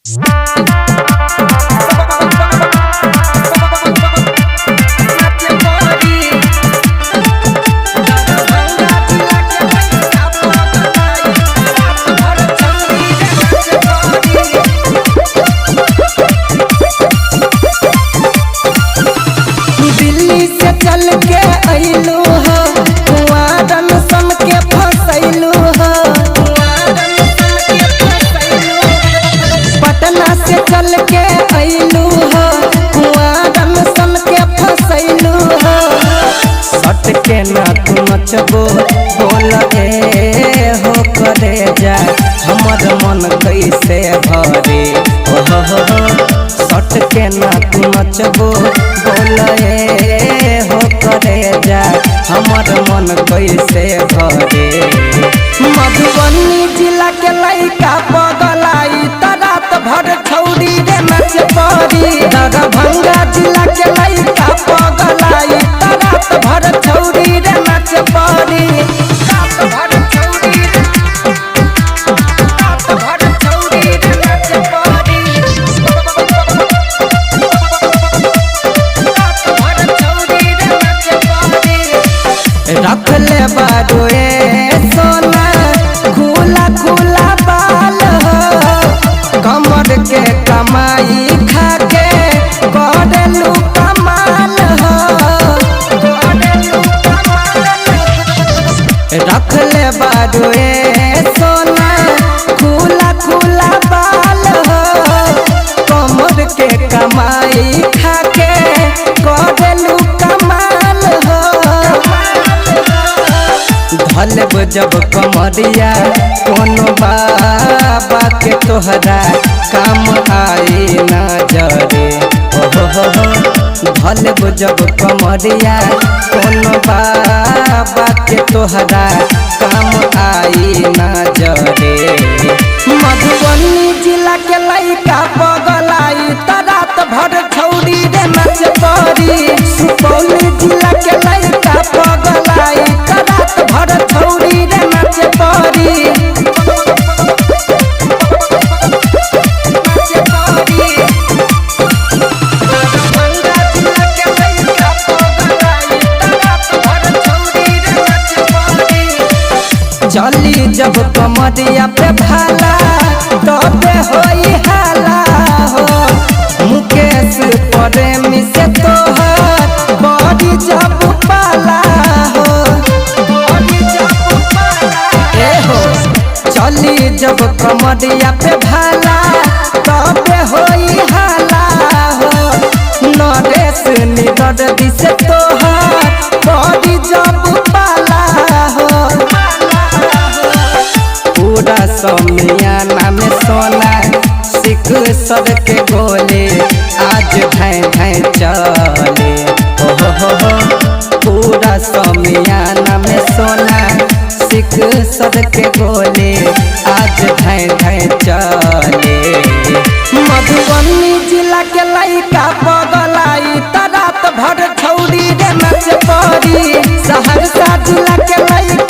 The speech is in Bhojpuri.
दिल्ली से चल के अइलू हो कुआरन सन के फसैलू हो। पटना से चल के अइलू हो कुआरन सन के फसैलू हो। सट के ना तू नचबो बोल हो करे जा हमर मन कैसे भरे सट के ना तू नचबो बोल हो करे जा हमर मन कैसे भरे। मधुबनी जिला के लइका पगलाई रात भर छौरी रे नच पड़ी। दरभंगा जिला के लइका पगलाई रात भर छौरी रे नच पड़ी। रात भर छौरी रे नच पड़ी। रख ले बारुए सोना खुला खुला बाल हो। कमर के कमाई खा के करेलू कमाल हो। रख ले बारुए सोना खुला खुला बाल हो। कमर के कमाई खा के करेलू कमाल हो। धलब जब कमरिया कोनो बाबा के तोहरा काम आई ना जरे धलब जब कमरिया कोनो बाबा के तोहरा काम आई ना जरे। मधुबनी जिला के लइका पगलाई रात भर छौरी रे नच पड़ी। सुपौल जिला के लइका पगलाई रात भर छौरी रे नच पड़ी। चली जब कमरिया पे भाला तबे होई हाला हो। मुकेश प्रेमी से तोहर बड़ी जब पाला हो। चली जब कमरिया पे भाला तबे होई हाला हो। नरेश निदर्दी से तोहर बड़ी जब पाला हो। पूरा समियाना में सोना सिख सर के गोले आज भैं भैं चले पूरा समियाना में सोना सिख सर के गोले आज भैं भैं चले। मधुबनी जिला के लइका पगलाई रात भर छौरी रे नच पड़ी। सहरसा जिला के लइका